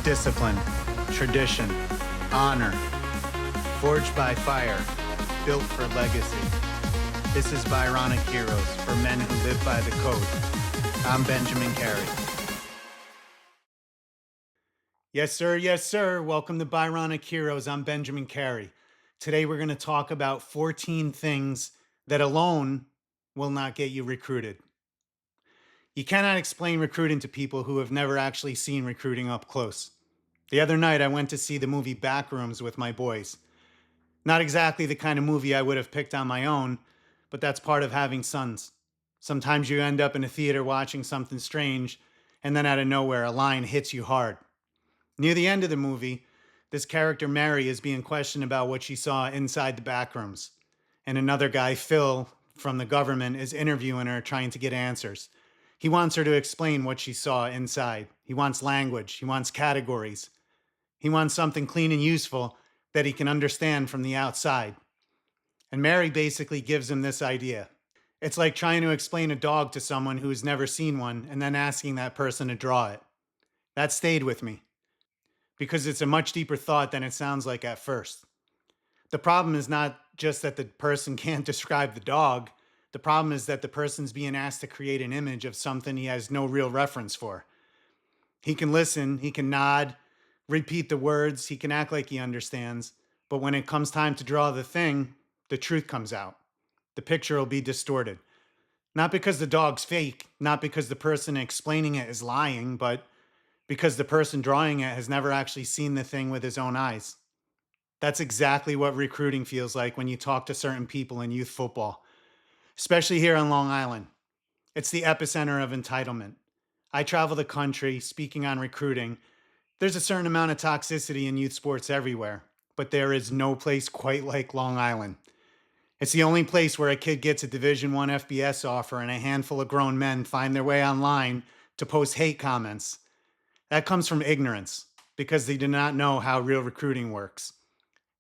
Discipline, tradition, honor, forged by fire, built for legacy. This is Byronic Heroes for men who live by the code. I'm Benjamin Carey. Yes, sir. Yes, sir. Welcome to Byronic Heroes. I'm Benjamin Carey. Today we're going to talk about 14 things that alone will not get you recruited. You cannot explain recruiting to people who have never actually seen recruiting up close. The other night I went to see the movie Backrooms with my boys. Not exactly the kind of movie I would have picked on my own, but that's part of having sons. Sometimes you end up in a theater watching something strange, and then out of nowhere a line hits you hard. Near the end of the movie, this character Mary is being questioned about what she saw inside the backrooms. And another guy, Phil, from the government, is interviewing her, trying to get answers. He wants her to explain what she saw inside. He wants language. He wants categories. He wants something clean and useful that he can understand from the outside. And Mary basically gives him this idea. It's like trying to explain a dog to someone who's never seen one and then asking that person to draw it. That stayed with me, because it's a much deeper thought than it sounds like at first. The problem is not just that the person can't describe the dog. The problem is that the person's being asked to create an image of something he has no real reference for. He can listen, he can nod, repeat the words, he can act like he understands, but when it comes time to draw the thing, the truth comes out. The picture will be distorted. Not because the dog's fake, not because the person explaining it is lying, but because the person drawing it has never actually seen the thing with his own eyes. That's exactly what recruiting feels like when you talk to certain people in youth football, especially here on Long Island. It's the epicenter of entitlement. I travel the country speaking on recruiting. There's a certain amount of toxicity in youth sports everywhere, but there is no place quite like Long Island. It's the only place where a kid gets a Division I FBS offer and a handful of grown men find their way online to post hate comments. That comes from ignorance, because they do not know how real recruiting works.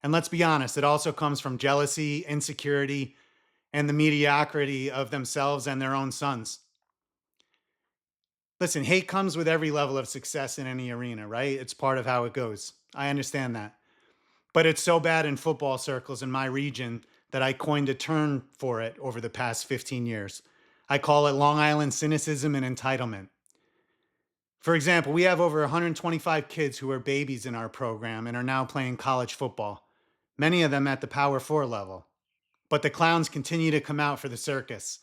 And let's be honest, it also comes from jealousy, insecurity, and the mediocrity of themselves and their own sons. Listen, hate comes with every level of success in any arena, right? It's part of how it goes. I understand that. But it's so bad in football circles in my region that I coined a term for it over the past 15 years. I call it Long Island cynicism and entitlement. For example, we have over 125 kids who are babies in our program and are now playing college football, many of them at the Power 4 level. But the clowns continue to come out for the circus.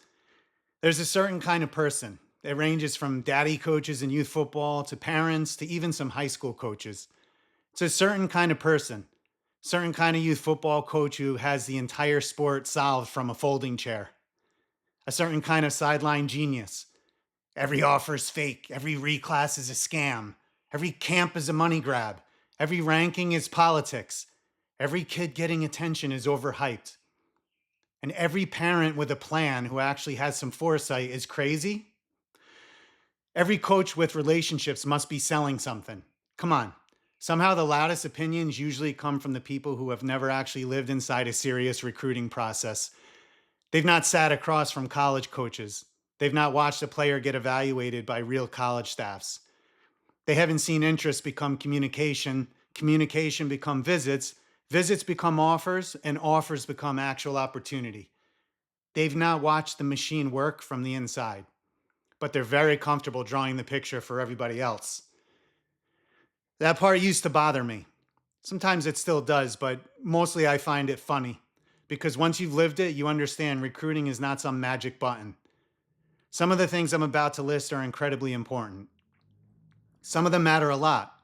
There's a certain kind of person. It ranges from daddy coaches in youth football to parents to even some high school coaches. It's a certain kind of person, certain kind of youth football coach who has the entire sport solved from a folding chair. A certain kind of sideline genius. Every offer is fake. Every reclass is a scam. Every camp is a money grab. Every ranking is politics. Every kid getting attention is overhyped. And every parent with a plan who actually has some foresight is crazy. Every coach with relationships must be selling something. Come on. Somehow the loudest opinions usually come from the people who have never actually lived inside a serious recruiting process. They've not sat across from college coaches. They've not watched a player get evaluated by real college staffs. They haven't seen interest become communication, communication become visits, visits become offers, and offers become actual opportunity. They've not watched the machine work from the inside, but they're very comfortable drawing the picture for everybody else. That part used to bother me. Sometimes it still does, but mostly I find it funny, because once you've lived it, you understand recruiting is not some magic button. Some of the things I'm about to list are incredibly important. Some of them matter a lot.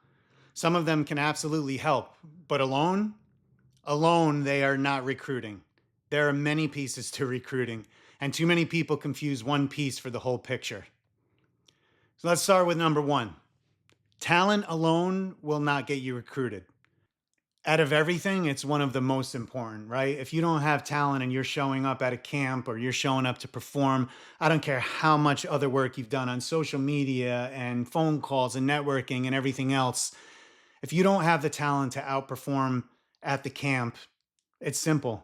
Some of them can absolutely help, but alone they are not recruiting. There are many pieces to recruiting, and too many people confuse one piece for the whole picture. So let's start with number one. Talent alone will not get you recruited. Out of everything, it's one of the most important, right? If you don't have talent and you're showing up at a camp or you're showing up to perform, I don't care how much other work you've done on social media and phone calls and networking and everything else. If you don't have the talent to outperform at the camp, it's simple.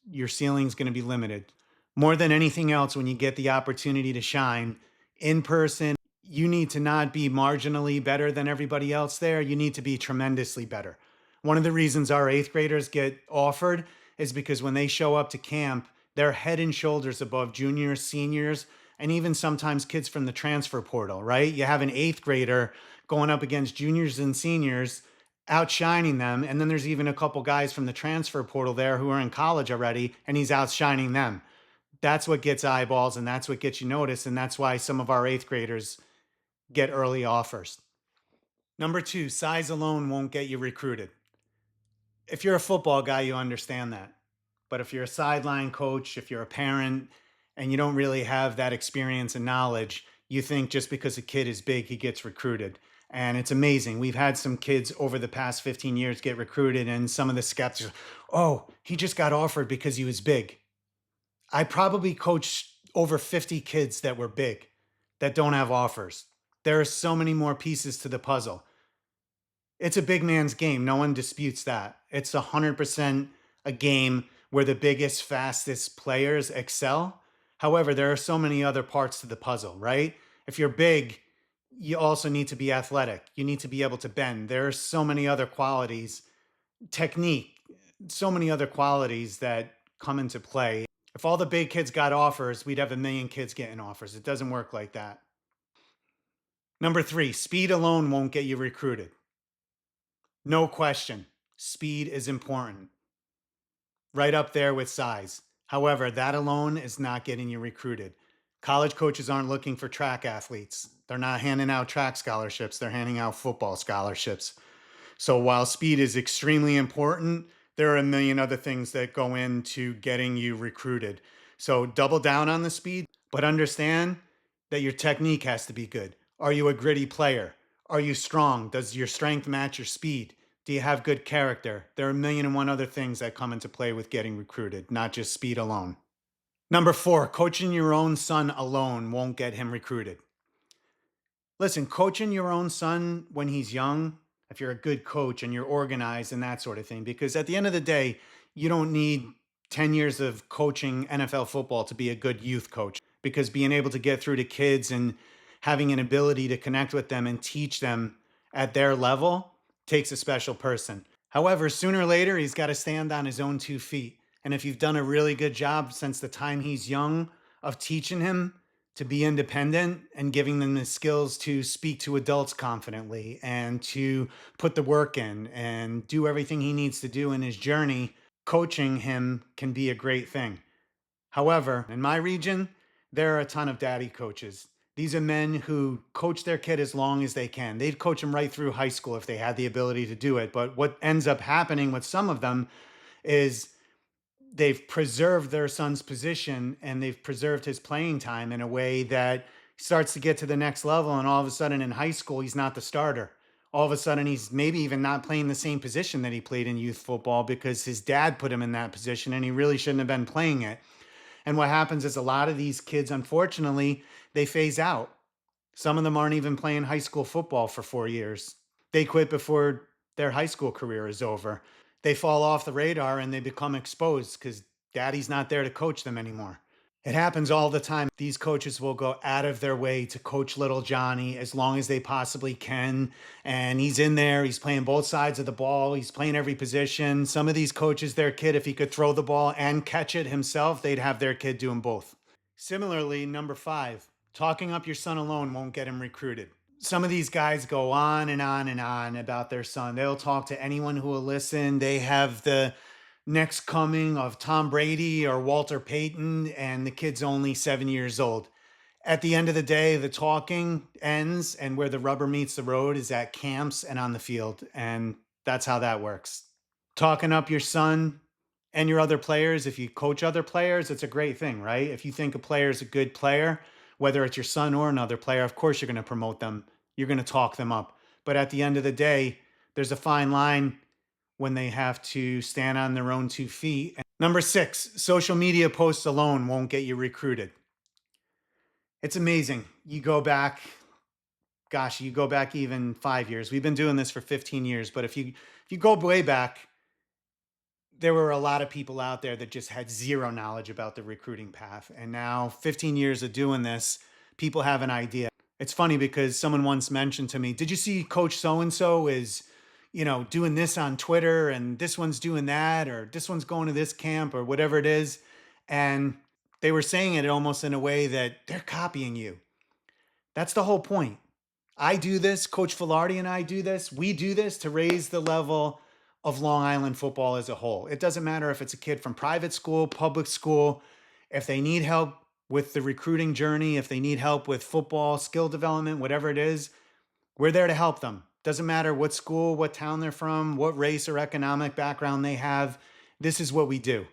Your ceiling's going to be limited. More than anything else, when you get the opportunity to shine in person, you need to not be marginally better than everybody else there. You need to be tremendously better. One of the reasons our eighth graders get offered is because when they show up to camp, they're head and shoulders above juniors, seniors, and even sometimes kids from the transfer portal, right? You have an eighth grader going up against juniors and seniors, outshining them. And then there's even a couple guys from the transfer portal there who are in college already, and he's outshining them. That's what gets eyeballs, and that's what gets you noticed. And that's why some of our eighth graders get early offers. Number two, size alone won't get you recruited. If you're a football guy, you understand that. But if you're a sideline coach, if you're a parent, and you don't really have that experience and knowledge, you think just because a kid is big, he gets recruited. And it's amazing. We've had some kids over the past 15 years get recruited, and some of the skeptics, oh, he just got offered because he was big. I probably coached over 50 kids that were big that don't have offers. There are so many more pieces to the puzzle. It's a big man's game. No one disputes that. It's 100% a game where the biggest, fastest players excel. However, there are so many other parts to the puzzle, right? If you're big, you also need to be athletic. You need to be able to bend. There are so many other qualities, technique, so many other qualities that come into play. If all the big kids got offers, we'd have a million kids getting offers. It doesn't work like that. Number three, speed alone won't get you recruited. No question. Speed is important. Right up there with size. However, that alone is not getting you recruited. College coaches aren't looking for track athletes. They're not handing out track scholarships. They're handing out football scholarships. So while speed is extremely important, there are a million other things that go into getting you recruited. So double down on the speed, but understand that your technique has to be good. Are you a gritty player? Are you strong? Does your strength match your speed? Do you have good character? There are a million and one other things that come into play with getting recruited, not just speed alone. Number four, coaching your own son alone won't get him recruited. Listen, coaching your own son when he's young, if you're a good coach and you're organized and that sort of thing, because at the end of the day, you don't need 10 years of coaching NFL football to be a good youth coach, because being able to get through to kids and having an ability to connect with them and teach them at their level takes a special person. However, sooner or later, he's got to stand on his own 2 feet. And if you've done a really good job since the time he's young of teaching him to be independent and giving them the skills to speak to adults confidently and to put the work in and do everything he needs to do in his journey, coaching him can be a great thing. However, in my region, there are a ton of daddy coaches. These are men who coach their kid as long as they can. They'd coach them right through high school if they had the ability to do it. But what ends up happening with some of them is they've preserved their son's position and they've preserved his playing time in a way that starts to get to the next level. And all of a sudden in high school, he's not the starter. All of a sudden, he's maybe even not playing the same position that he played in youth football because his dad put him in that position and he really shouldn't have been playing it. And what happens is a lot of these kids, unfortunately, they phase out. Some of them aren't even playing high school football for 4 years. They quit before their high school career is over. They fall off the radar and they become exposed because daddy's not there to coach them anymore. It happens all the time. These coaches will go out of their way to coach little Johnny as long as they possibly can. And he's in there, he's playing both sides of the ball, he's playing every position. Some of these coaches, their kid, if he could throw the ball and catch it himself, they'd have their kid doing both. Similarly, number five, talking up your son alone won't get him recruited. Some of these guys go on and on and on about their son. They'll talk to anyone who will listen. They have the next coming of Tom Brady or Walter Payton, and the kid's only 7 years old. At the end of the day, the talking ends, and where the rubber meets the road is at camps and on the field. And that's how that works. Talking up your son and your other players, if you coach other players, it's a great thing, right? If you think a player is a good player, whether it's your son or another player, of course you're going to promote them. You're going to talk them up. But at the end of the day, there's a fine line when they have to stand on their own 2 feet. Number six, social media posts alone won't get you recruited. It's amazing. You go back, gosh, you go back even 5 years. We've been doing this for 15 years, but if you go way back, there were a lot of people out there that just had zero knowledge about the recruiting path. And now 15 years of doing this, people have an idea. It's funny because someone once mentioned to me, "Did you see Coach so and so is, doing this on Twitter and this one's doing that or this one's going to this camp or whatever it is." And they were saying it almost in a way that they're copying you. That's the whole point. I do this, Coach Filardi and I do this. We do this to raise the level of Long Island football as a whole. It doesn't matter if it's a kid from private school, public school, if they need help with the recruiting journey, if they need help with football, skill development, whatever it is, we're there to help them. Doesn't matter what school, what town they're from, what race or economic background they have. This is what we do.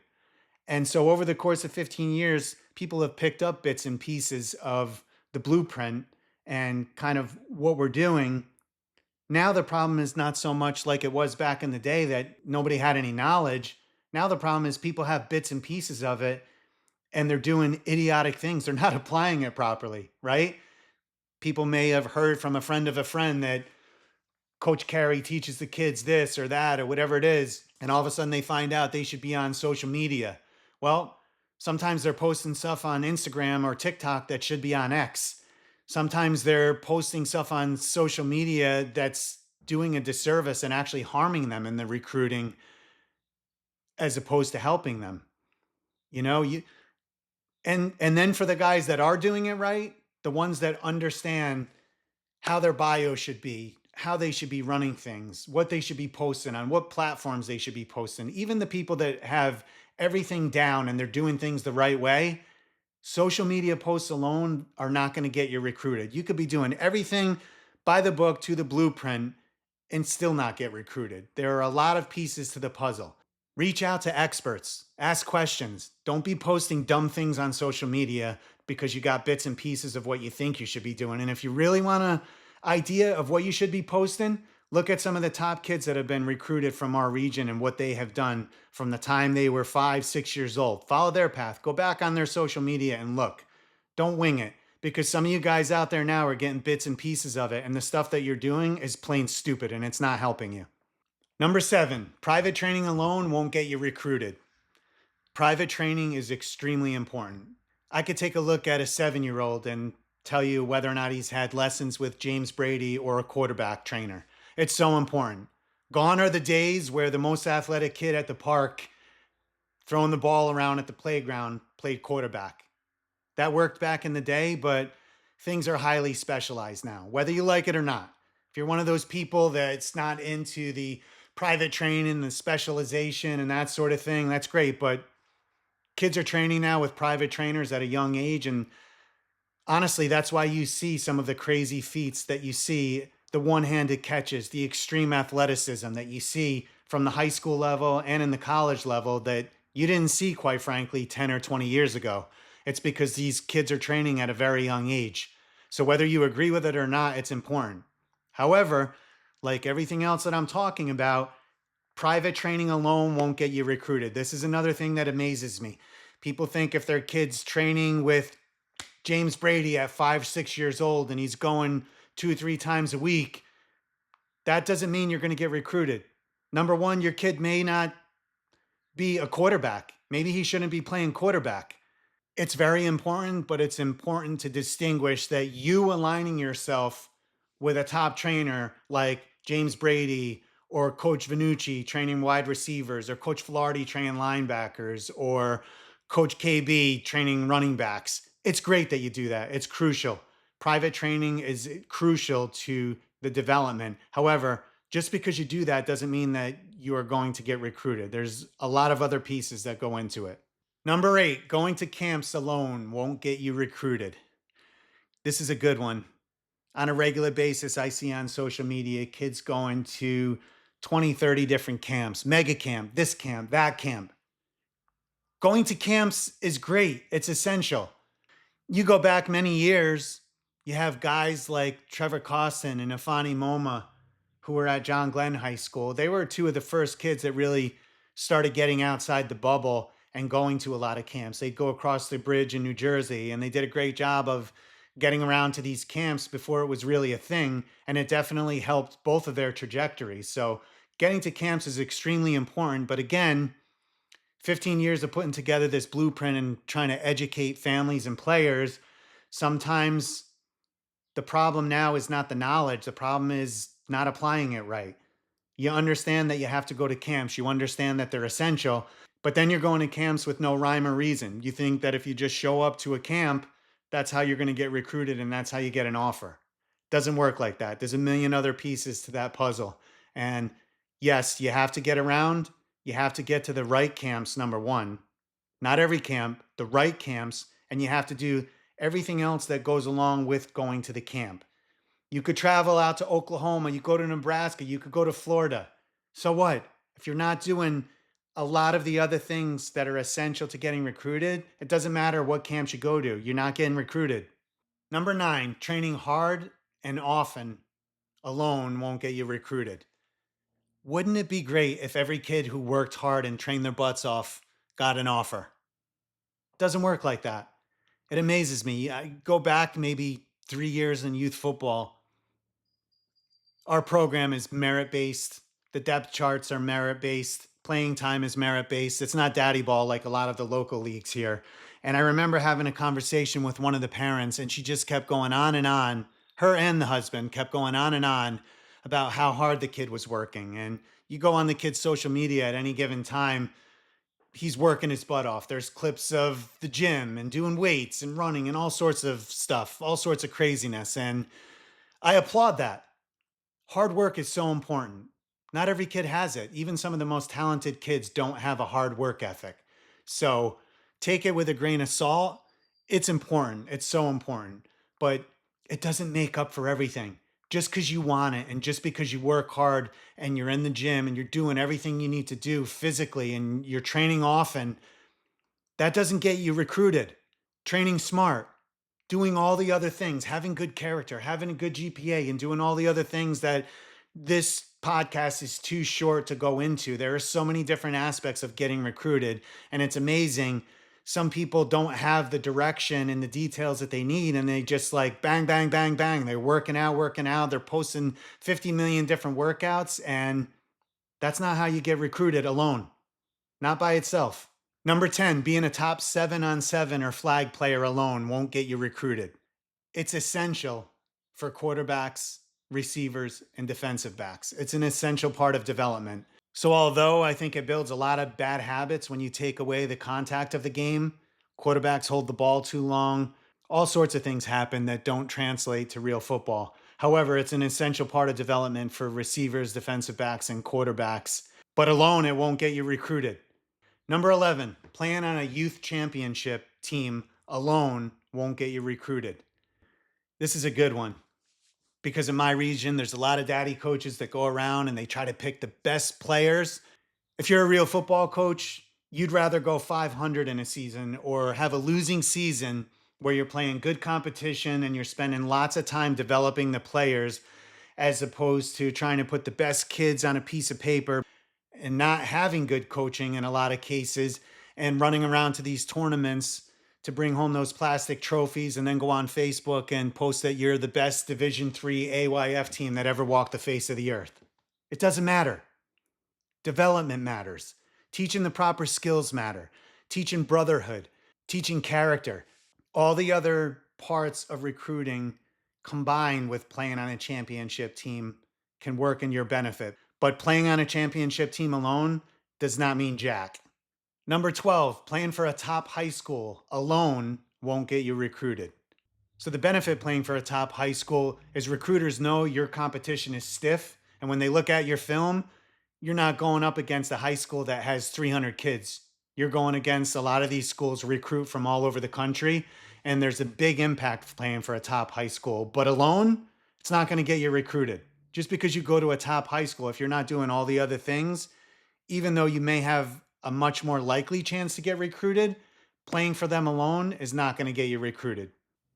And so over the course of 15 years, people have picked up bits and pieces of the blueprint and kind of what we're doing. Now the problem is not so much like it was back in the day that nobody had any knowledge. Now the problem is people have bits and pieces of it and they're doing idiotic things. They're not applying it properly, right? People may have heard from a friend of a friend that Coach Carey teaches the kids this or that or whatever it is. And all of a sudden they find out they should be on social media. Well, sometimes they're posting stuff on Instagram or TikTok that should be on X. Sometimes they're posting stuff on social media that's doing a disservice and actually harming them in the recruiting as opposed to helping them. You know, you and then for the guys that are doing it right, the ones that understand how their bio should be, how they should be running things, what they should be posting on, what platforms they should be posting. Even the people that have everything down and they're doing things the right way, social media posts alone are not going to get you recruited. You could be doing everything by the book to the blueprint and still not get recruited. There are a lot of pieces to the puzzle. Reach out to experts, ask questions. Don't be posting dumb things on social media because you got bits and pieces of what you think you should be doing. And if you really want an idea of what you should be posting, look at some of the top kids that have been recruited from our region and what they have done from the time they were 5, 6 years old. Follow their path. Go back on their social media and look. Don't wing it because some of you guys out there now are getting bits and pieces of it. And the stuff that you're doing is plain stupid and it's not helping you. Number 7, private training alone won't get you recruited. Private training is extremely important. I could take a look at a 7-year-old and tell you whether or not he's had lessons with James Brady or a quarterback trainer. It's so important. Gone are the days where the most athletic kid at the park throwing the ball around at the playground played quarterback. That worked back in the day, but things are highly specialized now, whether you like it or not. If you're one of those people that's not into the private training, the specialization and that sort of thing, that's great. But kids are training now with private trainers at a young age. And honestly, that's why you see some of the crazy feats that you see, the one-handed catches, the extreme athleticism that you see from the high school level and in the college level that you didn't see, quite frankly, 10 or 20 years ago. It's because these kids are training at a very young age. So whether you agree with it or not, it's important. However, like everything else that I'm talking about, private training alone won't get you recruited. This is another thing that amazes me. People think if their kid's training with James Brady at 5, 6 years old and he's going 2, 3 times a week, that doesn't mean you're going to get recruited. Number one, your kid may not be a quarterback. Maybe he shouldn't be playing quarterback. It's very important, but it's important to distinguish that you aligning yourself with a top trainer like James Brady or Coach Vanucci training wide receivers or Coach Filardi training linebackers or Coach KB training running backs. It's great that you do that. It's crucial. Private training is crucial to the development. However, just because you do that doesn't mean that you are going to get recruited. There's a lot of other pieces that go into it. Number 8, going to camps alone won't get you recruited. This is a good one. On a regular basis, I see on social media kids going to 20, 30 different camps, mega camp, this camp, that camp. Going to camps is great. It's essential. You go back many years, you have guys like Trevor Costin and Afani Moma who were at John Glenn High School. They were two of the first kids that really started getting outside the bubble and going to a lot of camps. They'd go across the bridge in New Jersey, and they did a great job of getting around to these camps before it was really a thing. And it definitely helped both of their trajectories. So getting to camps is extremely important. But again, 15 years of putting together this blueprint and trying to educate families and players, sometimes The problem now is not the knowledge. The problem is not applying it right. You understand that you have to go to camps. You understand that they're essential, but then you're going to camps with no rhyme or reason. You think that if you just show up to a camp, that's how you're going to get recruited and that's how you get an offer. Doesn't work like that. There's a million other pieces to that puzzle. And yes, you have to get around. You have to get to the right camps, number one. Not every camp, the right camps. And you have to do everything else that goes along with going to the camp. You could travel out to Oklahoma, you go to Nebraska, you could go to Florida. So what? If you're not doing a lot of the other things that are essential to getting recruited, it doesn't matter what camps you go to, you're not getting recruited. Number 9, training hard and often alone won't get you recruited. Wouldn't it be great if every kid who worked hard and trained their butts off got an offer? Doesn't work like that. It amazes me. I go back maybe 3 years in youth football. Our program is merit based. The depth charts are merit based. Playing time is merit based. It's not daddy ball like a lot of the local leagues here. And I remember having a conversation with one of the parents, and she just kept going on and on. Her and the husband kept going on and on about how hard the kid was working. And you go on the kid's social media at any given time, he's working his butt off. There's clips of the gym and doing weights and running and all sorts of stuff, all sorts of craziness. And I applaud that. Hard work is so important. Not every kid has it. Even some of the most talented kids don't have a hard work ethic. So take it with a grain of salt. It's important. It's so important. But it doesn't make up for everything. Just because you want it and just because you work hard and you're in the gym and you're doing everything you need to do physically and you're training often, that doesn't get you recruited. Training smart, doing all the other things, having good character, having a good GPA, and doing all the other things that this podcast is too short to go into. There are so many different aspects of getting recruited, and it's amazing. Some people don't have the direction and the details that they need, and they just like bang, bang, bang, bang. They're working out. They're posting 50 million different workouts, and that's not how you get recruited alone, not by itself. Number 10, being a top 7-on-7 or flag player alone won't get you recruited. It's essential for quarterbacks, receivers, and defensive backs. It's an essential part of development. So although I think it builds a lot of bad habits when you take away the contact of the game, quarterbacks hold the ball too long, all sorts of things happen that don't translate to real football. However, it's an essential part of development for receivers, defensive backs, and quarterbacks. But alone, it won't get you recruited. Number 11, playing on a youth championship team alone won't get you recruited. This is a good one because in my region, there's a lot of daddy coaches that go around and they try to pick the best players. If you're a real football coach, you'd rather go 500 in a season or have a losing season where you're playing good competition and you're spending lots of time developing the players as opposed to trying to put the best kids on a piece of paper and not having good coaching in a lot of cases and running around to these tournaments to bring home those plastic trophies and then go on Facebook and post that you're the best Division III AYF team that ever walked the face of the earth. It doesn't matter. Development matters. Teaching the proper skills matter. Teaching brotherhood, teaching character. All the other parts of recruiting combined with playing on a championship team can work in your benefit. But playing on a championship team alone does not mean jack. Number 12, playing for a top high school alone won't get you recruited. So the benefit playing for a top high school is recruiters know your competition is stiff. And when they look at your film, you're not going up against a high school that has 300 kids. You're going against a lot of these schools recruit from all over the country. And there's a big impact playing for a top high school. But alone, it's not going to get you recruited. Just because you go to a top high school, if you're not doing all the other things, even though you may have a much more likely chance to get recruited, playing for them alone is not going to get you recruited.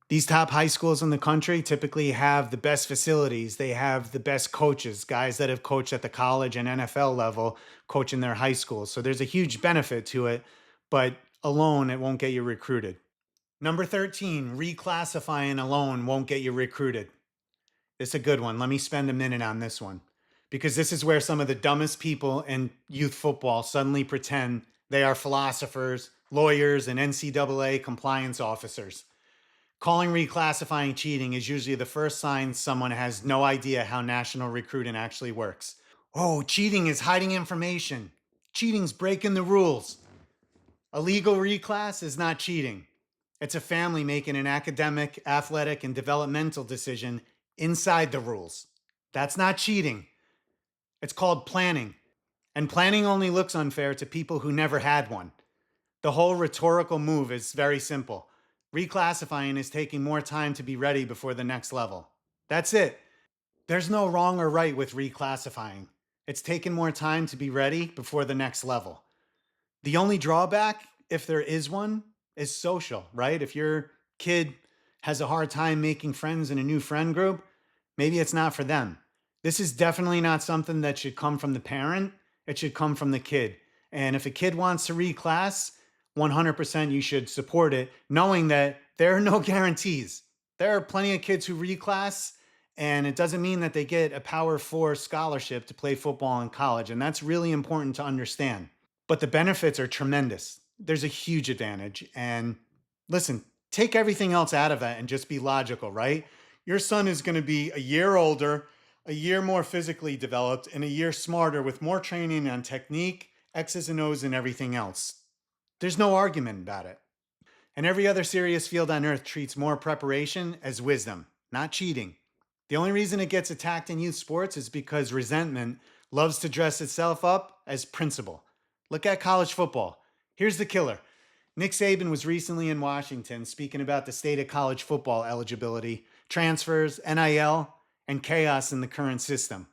These top high schools in the country typically have the best facilities. They have the best coaches, guys that have coached at the college and NFL level, coaching their high schools. So there's a huge benefit to it, but alone, it won't get you recruited. Number 13, reclassifying alone won't get you recruited. It's a good one. Let me spend a minute on this one because this is where some of the dumbest people in youth football suddenly pretend they are philosophers, lawyers, and NCAA compliance officers. Calling reclassifying cheating is usually the first sign someone has no idea how national recruiting actually works. Oh, cheating is hiding information. Cheating's breaking the rules. Illegal reclass is not cheating. It's a family making an academic, athletic, and developmental decision inside the rules. That's not cheating. It's called planning. And planning only looks unfair to people who never had one. The whole rhetorical move is very simple. Reclassifying is taking more time to be ready before the next level. That's it. There's no wrong or right with reclassifying. It's taking more time to be ready before the next level. The only drawback, if there is one, is social, right? If your kid has a hard time making friends in a new friend group, maybe it's not for them. This is definitely not something that should come from the parent. It should come from the kid. And if a kid wants to reclass, 100% you should support it, knowing that there are no guarantees. There are plenty of kids who reclass, and it doesn't mean that they get a Power 4 scholarship to play football in college. And that's really important to understand. But the benefits are tremendous. There's a huge advantage. And listen, take everything else out of that and just be logical, right? Your son is going to be a year older, a year more physically developed, and a year smarter with more training on technique, X's and O's, and everything else. There's no argument about it. And every other serious field on earth treats more preparation as wisdom, not cheating. The only reason it gets attacked in youth sports is because resentment loves to dress itself up as principle. Look at college football. Here's the killer. Nick Saban was recently in Washington speaking about the state of college football eligibility, transfers, NIL, and chaos in the current system.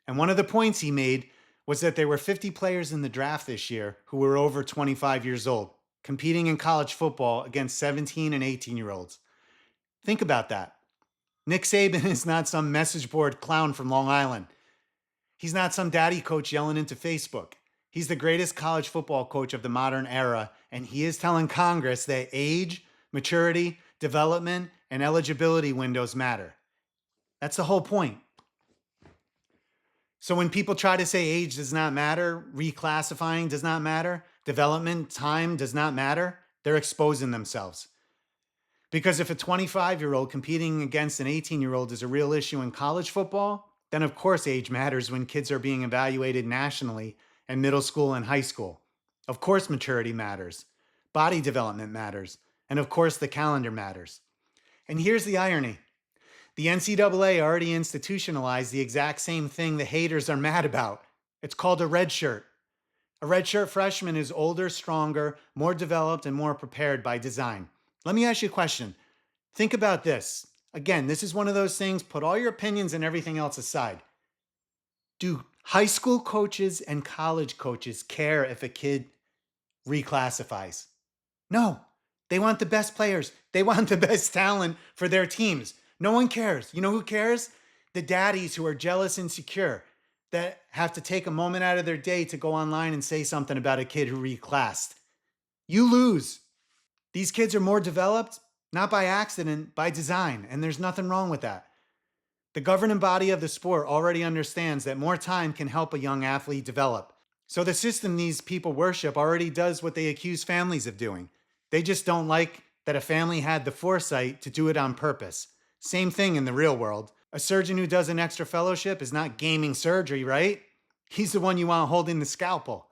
And one of the points he made was that there were 50 players in the draft this year who were over 25 years old, competing in college football against 17 and 18-year-olds. Think about that. Nick Saban is not some message board clown from Long Island. He's not some daddy coach yelling into Facebook. He's the greatest college football coach of the modern era, and he is telling Congress that age, maturity, development, and eligibility windows matter. That's the whole point. So when people try to say age does not matter, reclassifying does not matter, development time does not matter, they're exposing themselves. Because if a 25-year-old competing against an 18-year-old is a real issue in college football, then of course age matters when kids are being evaluated nationally in middle school and high school. Of course maturity matters, body development matters, and of course the calendar matters. And here's the irony. The NCAA already institutionalized the exact same thing the haters are mad about. It's called a red shirt. A redshirt freshman is older, stronger, more developed, and more prepared by design. Let me ask you a question. Think about this. Again, this is one of those things, put all your opinions and everything else aside. Do high school coaches and college coaches care if a kid reclassifies? No. They want the best players. They want the best talent for their teams. No one cares. You know who cares? The daddies who are jealous and insecure that have to take a moment out of their day to go online and say something about a kid who reclassed. You lose. These kids are more developed, not by accident, by design, and there's nothing wrong with that. The governing body of the sport already understands that more time can help a young athlete develop. So the system these people worship already does what they accuse families of doing. They just don't like that a family had the foresight to do it on purpose. Same thing in the real world. A surgeon who does an extra fellowship is not gaming surgery, right? He's the one you want holding the scalpel.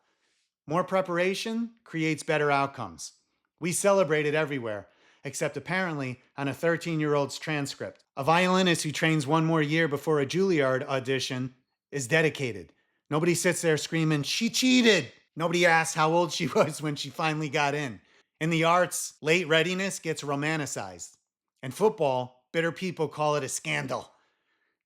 More preparation creates better outcomes. We celebrate it everywhere, except apparently on a 13-year-old's transcript. A violinist who trains one more year before a Juilliard audition is dedicated. Nobody sits there screaming, "She cheated!" Nobody asks how old she was when she finally got in. In the arts, late readiness gets romanticized. In football, bitter people call it a scandal.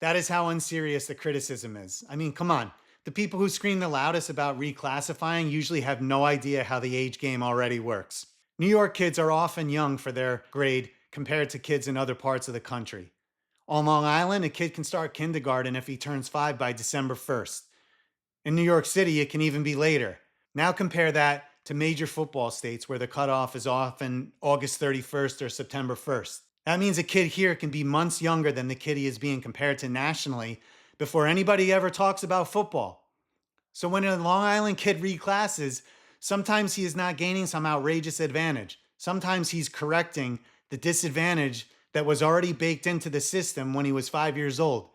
That is how unserious the criticism is. I mean, come on. The people who scream the loudest about reclassifying usually have no idea how the age game already works. New York kids are often young for their grade compared to kids in other parts of the country. On Long Island, a kid can start kindergarten if he turns 5 by December 1st. In New York City, it can even be later. Now compare that to major football states where the cutoff is often August 31st or September 1st. That means a kid here can be months younger than the kid he is being compared to nationally before anybody ever talks about football. So when a Long Island kid reclasses, sometimes he is not gaining some outrageous advantage. Sometimes he's correcting the disadvantage that was already baked into the system when he was 5 years old.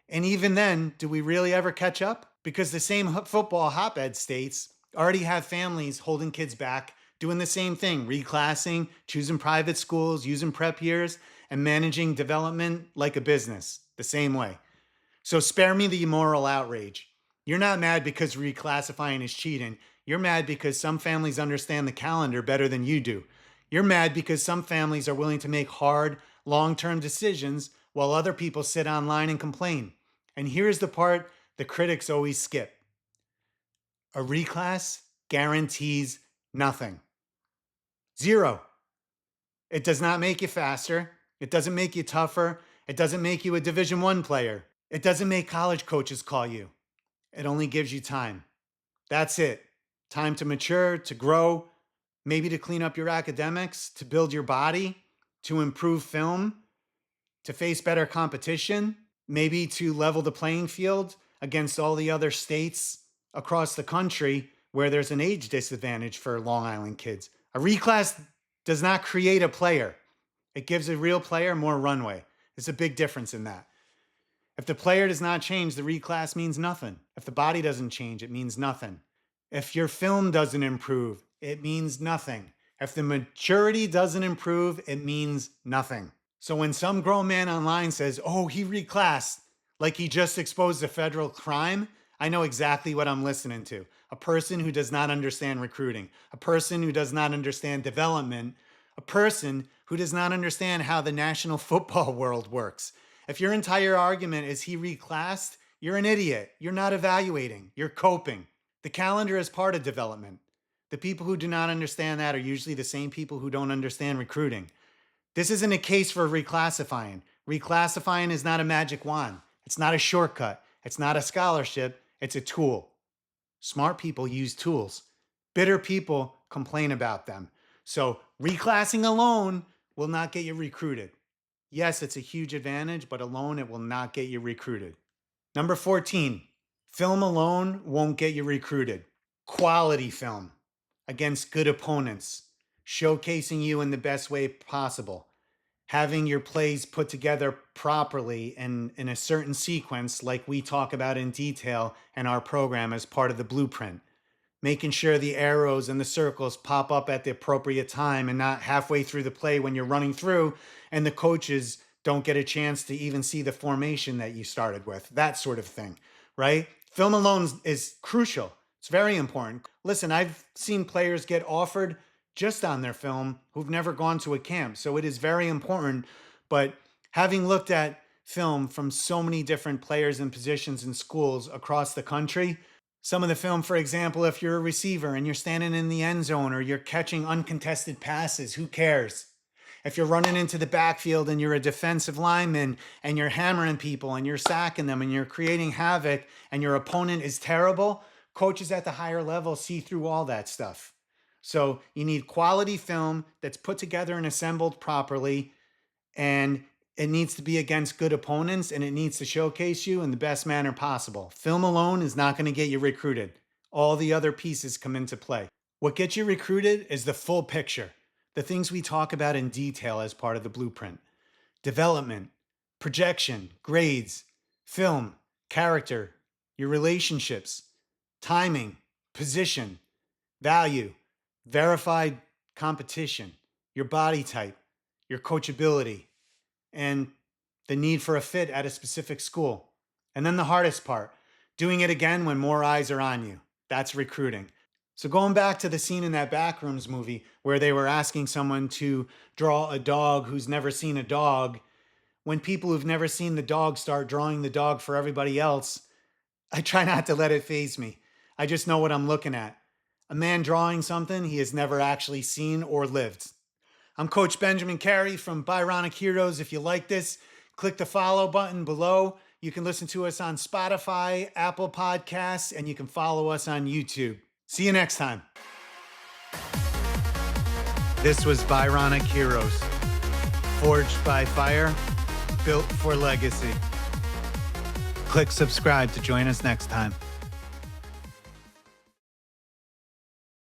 And even then, do we really ever catch up? Because the same football hotbed states already have families holding kids back, doing the same thing, reclassing, choosing private schools, using prep years, and managing development like a business the same way. So spare me the moral outrage. You're not mad because reclassifying is cheating. You're mad because some families understand the calendar better than you do. You're mad because some families are willing to make hard, long-term decisions while other people sit online and complain. And here's the part the critics always skip. A reclass guarantees nothing. Zero. It does not make you faster. It doesn't make you tougher. It doesn't make you a Division I player. It doesn't make college coaches call you. It only gives you time. That's it. Time to mature, to grow, maybe to clean up your academics, to build your body, to improve film, to face better competition, maybe to level the playing field against all the other states across the country where there's an age disadvantage for Long Island kids. A reclass does not create a player. It gives a real player more runway. There's a big difference in that. If the player does not change, the reclass means nothing. If the body doesn't change, it means nothing. If your film doesn't improve, it means nothing. If the maturity doesn't improve, it means nothing. So when some grown man online says, oh, he reclassed, like he just exposed a federal crime, I know exactly what I'm listening to. A person who does not understand recruiting, a person who does not understand development, a person who does not understand how the national football world works. If your entire argument is he reclassed, you're an idiot. You're not evaluating. You're coping. The calendar is part of development. The people who do not understand that are usually the same people who don't understand recruiting. This isn't a case for reclassifying. Reclassifying is not a magic wand. It's not a shortcut. It's not a scholarship. It's a tool. Smart people use tools. Bitter people complain about them. So reclassing alone will not get you recruited. Yes, it's a huge advantage, but alone it will not get you recruited. Number 14, film alone won't get you recruited. Quality film against good opponents, showcasing you in the best way possible, having your plays put together properly and in a certain sequence like we talk about in detail in our program as part of the blueprint, making sure the arrows and the circles pop up at the appropriate time and not halfway through the play when you're running through and the coaches don't get a chance to even see the formation that you started with, that sort of thing, right? Film alone is crucial. It's very important. Listen, I've seen players get offered just on their film who've never gone to a camp. So it is very important. But having looked at film from so many different players and positions in schools across the country, some of the film, for example, if you're a receiver and you're standing in the end zone or you're catching uncontested passes, who cares? If you're running into the backfield and you're a defensive lineman and you're hammering people and you're sacking them and you're creating havoc and your opponent is terrible, coaches at the higher level see through all that stuff. So you need quality film that's put together and assembled properly, and it needs to be against good opponents, and it needs to showcase you in the best manner possible. Film alone is not going to get you recruited. All the other pieces come into play. What gets you recruited is the full picture, the things we talk about in detail as part of the blueprint. Development, projection, grades, film, character, your relationships, timing, position, value, verified competition, your body type, your coachability, and the need for a fit at a specific school. And then the hardest part, doing it again when more eyes are on you. That's recruiting. So going back to the scene in that Backrooms movie where they were asking someone to draw a dog who's never seen a dog, when people who've never seen the dog start drawing the dog for everybody else, I try not to let it faze me. I just know what I'm looking at. A man drawing something he has never actually seen or lived. I'm Coach Benjamin Carey from Byronic Heroes. If you like this, click the follow button below. You can listen to us on Spotify, Apple Podcasts, and you can follow us on YouTube. See you next time. This was Byronic Heroes. Forged by fire, built for legacy. Click subscribe to join us next time.